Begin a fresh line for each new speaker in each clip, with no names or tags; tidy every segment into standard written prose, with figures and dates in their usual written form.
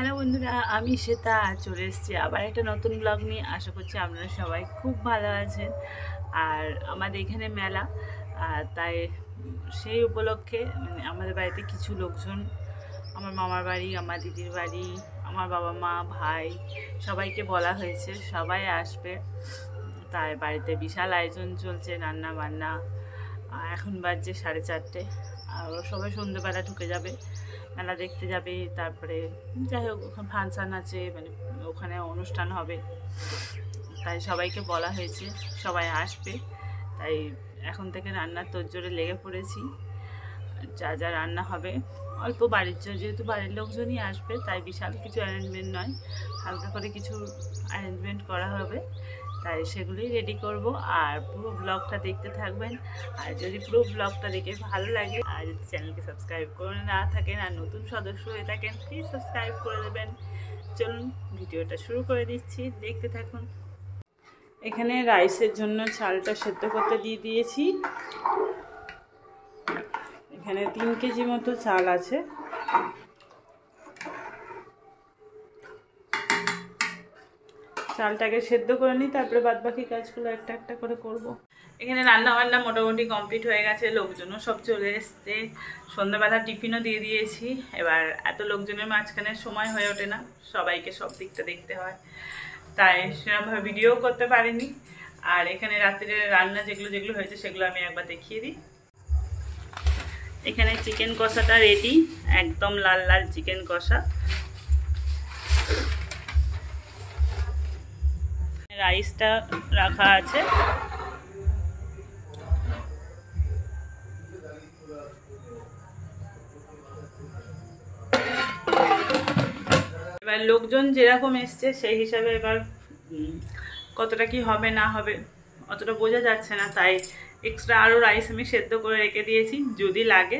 Hello বন্ধুরা, আমি শ্বেতা চলে এসেছি আবার একটা নতুন ব্লগ নিয়ে। আশা করছি আপনারা সবাই খুব ভালো আছেন। আর আমাদের এখানে মেলা, তাই সেই উপলক্ষে আমাদের বাড়িতে কিছু লোকজন, আমার মামার বাড়ি, আমার দিদির বাড়ি, আমার বাবা মা ভাই সবাইকে বলা হয়েছে, সবাই আসবে। তাই বাড়িতে বিশাল আয়োজন চলছে, রান্না বান্না। এখন বাজছে 4:30, আর সবাই সন্ধ্যেবেলা ঢুকে যাবে, মেলা দেখতে যাবে। তারপরে যাই হোক, ওখানে ফাংশান আছে, ওখানে অনুষ্ঠান হবে, তাই সবাইকে বলা হয়েছে সবাই আসবে। তাই এখন থেকে রান্নার তোড়জোড়ে লেগে পড়েছি। যা যা রান্না হবে অল্প বাড়ির জন্য, যেহেতু বাড়ির লোকজনই আসবে, তাই বিশাল কিছু অ্যারেঞ্জমেন্ট নয়, হালকা করে কিছু অ্যারেঞ্জমেন্ট করা হবে। তাই সেগুলোই রেডি করব। আর পুরো ব্লগটা দেখতে থাকবেন। আর যদি পুরো ব্লগটা দেখে ভালো লাগে, আর যদি চ্যানেলকে সাবস্ক্রাইব করে না থাকেন আর নতুন সদস্য হয়ে থাকেন, প্লিজ সাবস্ক্রাইব করে দেবেন। চলুন ভিডিওটা শুরু করে দিচ্ছি, দেখতে থাকুন। এখানে রাইসের জন্য চালটা সেদ্ধ করতে দিয়ে দিয়েছি। এখানে 3 কেজি মতো চাল আছে। চালটাকে সেদ্ধ করে নিই, তারপরে বাদবাকি কাজগুলো একটা একটা করে করব। এখানে রান্না বান্না মোটামুটি কমপ্লিট হয়ে গেছে, লোকজনও সব চলে এসছে। সন্ধ্যাবেলা টিফিনও দিয়ে দিয়েছি। এবার এত লোকজনের মাঝখানে সময় হয়ে ওঠে না, সবাইকে সব দিকটা দেখতে হয়, তাই সেরকমভাবে ভিডিও করতে পারিনি। আর এখানে রাত্রে রান্না যেগুলো যেগুলো হয়েছে সেগুলো আমি একবার দেখিয়ে দিই। এখানে চিকেন কষাটা রেডি, একদম লাল লাল চিকেন কষা। রাইসটা রাখা আছে। এবার লোকজন যেরকম এসছে সেই হিসাবে এবার কতটা কি হবে না হবে অতটা বোঝা যাচ্ছে না, তাই এক্সট্রা আরও রাইস আমি সেদ্ধ করে রেখে দিয়েছি, যদি লাগে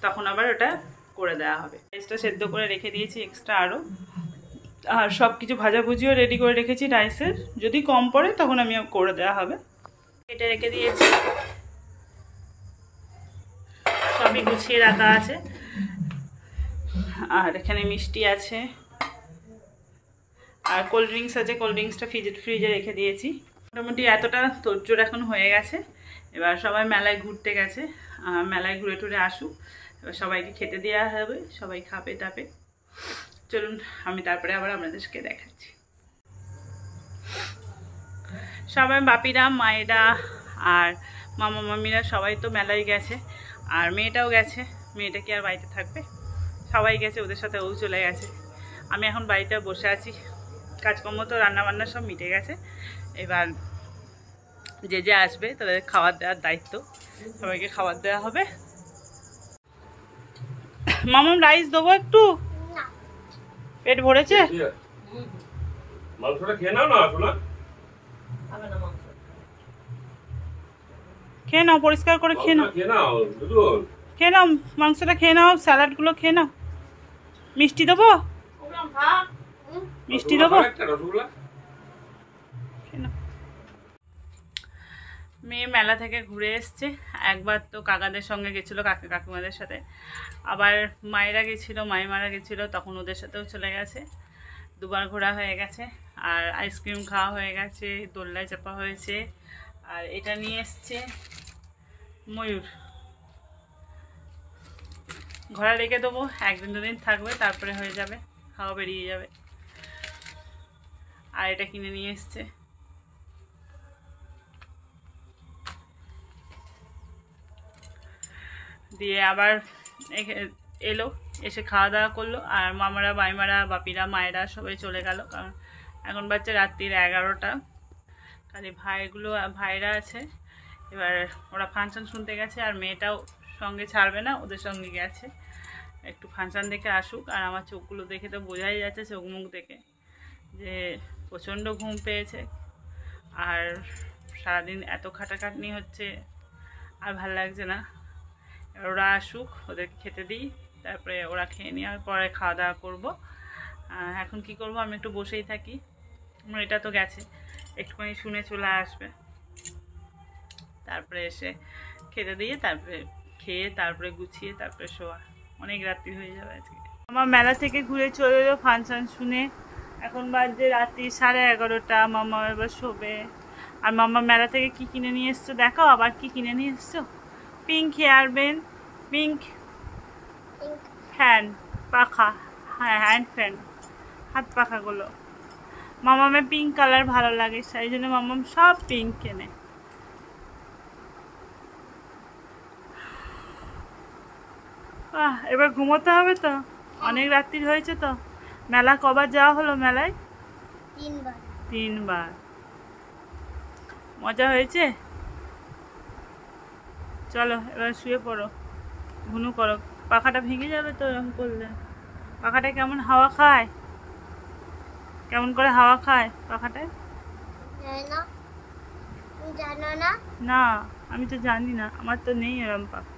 তখন আবার ওটা করে দেওয়া হবে। রাইসটা সেদ্ধ করে রেখে দিয়েছি এক্সট্রা আরও। আর সব কিছু ভাজাভুজিও রেডি করে রেখেছি রাইসের, যদি কম পড়ে তখন আমি করে দেওয়া হবে। এটা রেখে দিয়েছি, সবই গুছিয়ে রাখা আছে। আর এখানে মিষ্টি আছে, আর কোল্ড ড্রিঙ্কস আছে, কোল্ড ড্রিঙ্কসটা ফ্রিজে রেখে দিয়েছি। মোটামুটি এতটা তোড়জোড় এখন হয়ে গেছে। এবার সবাই মেলায় ঘুরতে গেছে, মেলায় ঘুরে টুরে আসুক, এবার সবাইকে খেতে দেওয়া হবে, সবাই খাবে টাবে। চলুন আমি তারপরে আবার আপনাদেরকে দেখাচ্ছি। সবাই বাপিরা, মায়েরা আর মামা মামিরা সবাই তো মেলায় গেছে, আর মেয়েটাও গেছে। মেয়েটা কি আর বাড়িতে থাকবে, সবাই গেছে, ওদের সাথে ও চলে গেছে। আমি এখন বাড়িতে বসে আছি, কাজকর্ম তো রান্নাবান্না সব মিটে গেছে। এবার যে যে আসবে তাদের খাবার দেওয়ার দায়িত্ব, সবাইকে খাবার দেওয়া হবে। মামাম রাইস দেবো একটু, পেট ভরেছে?
মাংসটা খেয়ে নাও না, শোনা
খেয়ে নাও, পরিষ্কার করে খেয়ে নাও, খেয়ে নাও মাংসটা, খেয়ে নাও, স্যালাডগুলো খেয়ে নাও। মিষ্টি দেবো, মিষ্টি দেবো। মেয়ে মেলা থেকে ঘুরে এসছে। একবার তো কাকাদের সঙ্গে গেছিলো, কাকা কাকিমাদের সাথে, আবার মায়েরা গেছিলো, মাইমারা গেছিলো, তখন ওদের সাথেও চলে গেছে। দুবার ঘোরা হয়ে গেছে, আর আইসক্রিম খাওয়া হয়ে গেছে, দোলনায় চাপা হয়েছে। আর এটা নিয়ে এসছে ময়ূর, ঘোড়া রেখে দেবো, 1 দিন 2 দিন থাকবে, তারপরে হয়ে যাবে, খাওয়া বেরিয়ে যাবে। আর এটা কিনে নিয়ে এসছে। দিয়ে আবার এলো, এসে খাওয়া দাওয়া করলো। আর মামারা, বাইমারা, বাপিরা, মায়েরা সবাই চলে গেল, কারণ এখন বাচ্চা রাত্রির 11টা। খালি ভাইরা আছে। এবার ওরা ফাংশন শুনতে গেছে, আর মেয়েটাও সঙ্গে ছাড়বে না, ওদের সঙ্গে গেছে। একটু ফাংশন দেখে আসুক। আর আমার চোখগুলো দেখে তো বোঝাই যাচ্ছে, চোখ মুখ দেখে, যে প্রচণ্ড ঘুম পেয়েছে। আর সারাদিন এত খাটাখাটনি হচ্ছে, আর ভাল লাগছে না। ওরা আসুক, ওদেরকে খেতে দিই, তারপরে ওরা খেয়ে নেওয়ার পরে খাওয়া দাওয়া করবো। এখন কি করব, আমি একটু বসেই থাকি। আমার এটা তো গেছে, একটুখানি শুনে চলে আসবে, তারপরে এসে খেতে দিয়ে, তারপরে খেয়ে, তারপরে গুছিয়ে, তারপরে শোয়া। অনেক রাত্রি হয়ে যাবে আজকে। আমার মেলা থেকে ঘুরে চলে এলো ফাংশন শুনে। এখন বাজে রাত্রি 11:30। মামা এবার শোবে। আর মামা মেলা থেকে কি কিনে নিয়ে এসছো দেখাও, আবার কি কিনে নিয়ে এসছো? Pink hair band, pink fan, পাখা, হ্যাঁ হ্যান্ড ফ্যান, হাত পাখাগুলো। মামামের পিঙ্ক কালার ভালো লাগে, সেই জন্য মামাম সব পিঙ্ক কেনে। এবার ঘুমোতে হবে তো, অনেক রাত্রি হয়েছে তো। মেলা কবার যাওয়া হলো? মেলায় 3 বার। মজা হয়েছে? চলো এবার শুয়ে পড়ো, ঘুনু করো। পাখাটা ভেঙে যাবে তো এরকম করলে। পাখাটা কেমন হাওয়া খায়? কেমন করে হাওয়া খায় পাখাটায়? না আমি তো জানি না, আমার তো নেই এরম পাখা।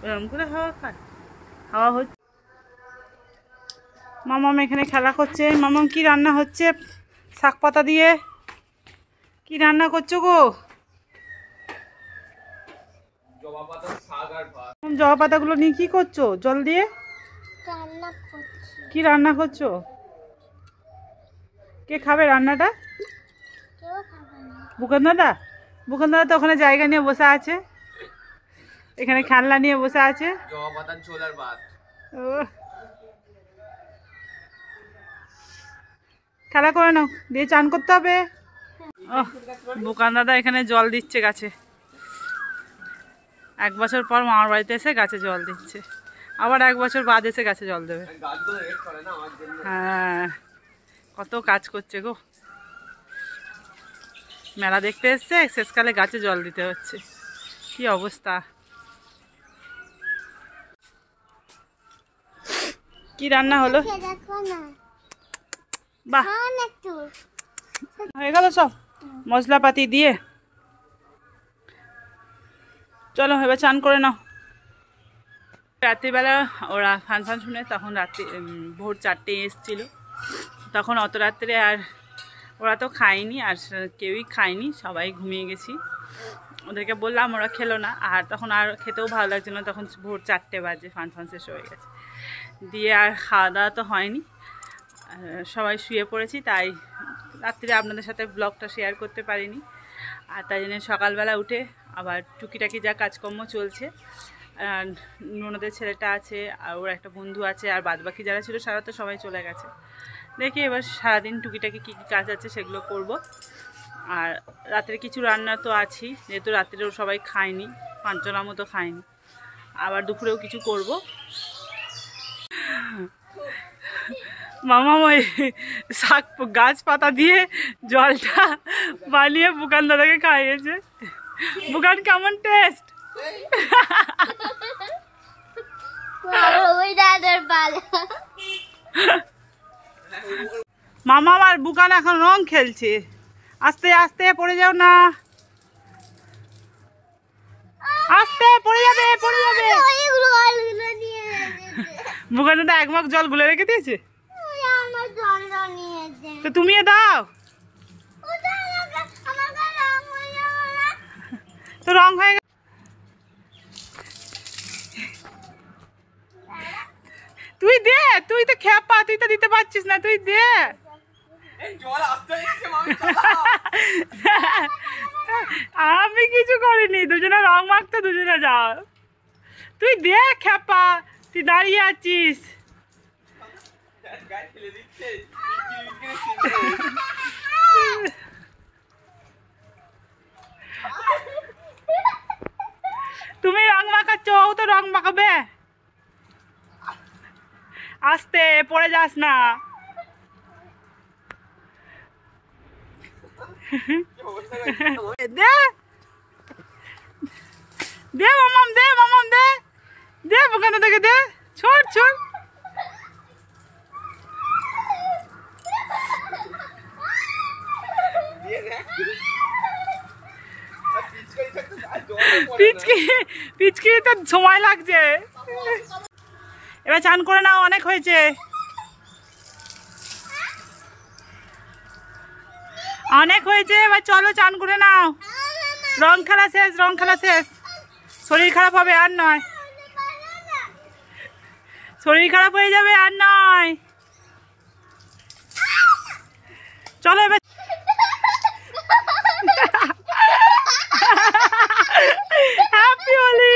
এরম করে হাওয়া খায়? হাওয়া হচ্ছে। মামাম এখানে খেলা করছে। মামাম কি রান্না হচ্ছে? শাক পাতা দিয়ে কি রান্না করছো গো? জবা পাতাগুলো নিয়ে কি করছো? জল দিয়ে কি রান্না করছো? কে খাবে রান্নাটা? বুকান দাদা। বুকান দাদা তো ওখানে জায়গা নিয়ে বসে আছে, এখানে খেলনা নিয়ে বসে আছে। খেলা করে নাও, দিয়ে চান করতে হবে। বুকান দাদা এখানে জল দিচ্ছে গাছে। 1 বছর পর মামার বাড়িতে এসে গাছে জল দিচ্ছে, আবার 1 বছর বাদ এসে গাছে জল দেবে। হ্যাঁ, কত কাজ করছে গো। মেলা দেখতে এসছে, শেষকালে গাছে জল দিতে হচ্ছে। কি অবস্থা! কি রান্না হলো? বাহ, হয়ে গেল সব মশলাপাতি দিয়ে। চলো এবার চান করে নাও। রাত্রিবেলা ওরা ফাংশন শুনে তখন ভোর 4টে এসছিল। তখন অত রাত্রে আর ওরা তো খায়নি, আর কেউই খায়নি, সবাই ঘুমিয়ে গেছি। ওদেরকে বললাম, ওরা খেলো না। আর তখন আর খেতেও ভালো লাগছে না, তখন ভোর 4টে বাজে, ফাংশন শেষ হয়ে গেছে। দিয়ে আর খাওয়া দাওয়া তো হয়নি, সবাই শুয়ে পড়েছি। তাই রাত্রে আপনাদের সাথে ব্লগটা শেয়ার করতে পারিনি। আর তাই জন্য সকালবেলা উঠে আবার টুকিটাকি যা কাজকর্ম চলছে। ননদের ছেলেটা আছে, আর ওর একটা বন্ধু আছে, আর বাদবাকি যারা ছিল সারা তো সবাই চলে গেছে। দেখি এবার সারাদিন টুকিটাকি কী কী কাজ আছে সেগুলো করব। আর রাত্রে কিছু রান্না তো আছেই, যেহেতু রাত্রেও সবাই খায়নি, 5 জনের মতো খায়নি। আবার দুপুরেও কিছু করব। মামা ওই শাক গাছ পাতা দিয়ে জলটা বানিয়ে বুকান দাদাকে খাইয়েছে। বুকান কেমন টেস্ট? মামা আর বুকান এখন রং খেলছে। আস্তে আস্তে পড়ে যাও না, আস্তে পড়ে যাবে, পড়ে যাবে। বুকান দাদা 1 মগ জল গুলে রেখে দিয়েছে, তো তুমিও দাও। তো রং হয়ে গেছে। তুই দে, তুই তো খেপা, তুই তো দিতে পারছিস না, তুই দে। আমি কিছু করিনি, দুজনে রং মাখতে দুজনে যাও। তুই দে খেপা, তুই দাঁড়িয়ে আছিস। তুমি রং মাখাচ্ছ, ও তো রং মাখাবে। আস্তে পড়ে যাস না। দে দে মামাম, দে মামাম, দে দে বুকান দাদাকে দে। ছোট ছোট পিচকি তো সময় লাগছে। এবার চান করে নাও, অনেক হয়েছে। অনেক হয়েছে, এবার চলো চান করে নাও। রং খেলা শেষ, রং খেলা শেষ। শরীর খারাপ হবে আর নয়। শরীর খারাপ হয়ে যাবে আর নয়। চলো এবার হ্যাপি হোলি।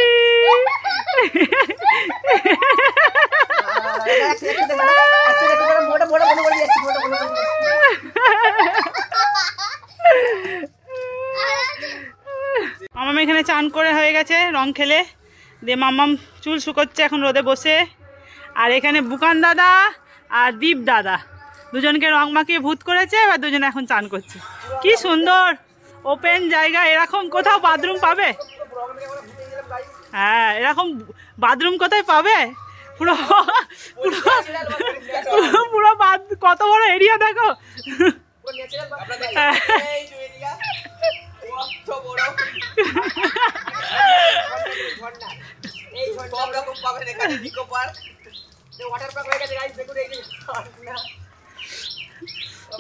মামাম এখানে চান করে হয়ে গেছে রং খেলে, দিয়ে মামাম চুল শুকোচ্ছে এখন রোদে বসে। আর এখানে বুকান দাদা আর দীপ দাদা দুজনকে রং মাখিয়ে ভূত করেছে, এবার দুজনে এখন চান করছে। কি সুন্দর ওপেন জায়গা, এরকম কোথাও বাথরুম পাবে? হ্যাঁ, এরকম বাথরুম কোথায় পাবে? পুরো পুরো পুরো কত বড় এরিয়া দেখো।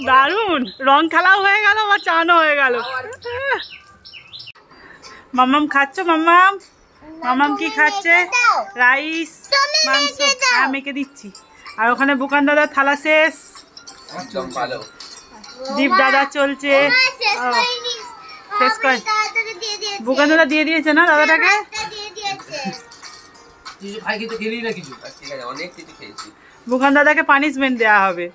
দারুন, রং খেলাও হয়ে গেল বা চানও হয়ে গেল। মাম্মাম খাচ্ছ? মাম্মাম মাম্মাম কি খাচ্ছে? রাইস মাংস। হ্যাঁ, মেখে দিচ্ছি। আর ওখানে বুকান দাদা থালা শেষ, দীপ দাদা চলছে। শেষ করে বুকান দাদা দিয়ে দিয়েছে না দাদাটাকে? বুকান দাদাকে পানিশমেন্ট দেওয়া হবে।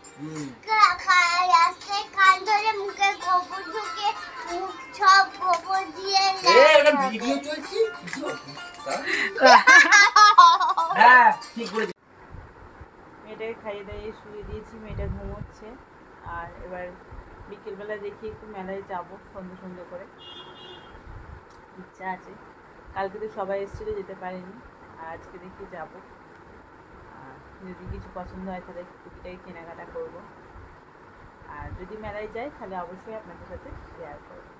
মেয়েটাকে খাইয়ে দাইয়ে শুয়ে দিয়েছি, মেয়েটা ঘুমোচ্ছে। আর এবার বিকেলবেলা দেখি একটু মেলায় যাবো সন্ধ্যে সন্ধ্যে করে, ইচ্ছা আছে। কালকে তো সবাই এসেছিলো, যেতে পারিনি। আর আজকে দেখি যাবো। আর যদি কিছু পছন্দ হয় তাহলে টুকিটাই কেনাকাটা করবো। আর যদি মেলায় যাই তাহলে অবশ্যই আপনাদের সাথে শেয়ার করবো।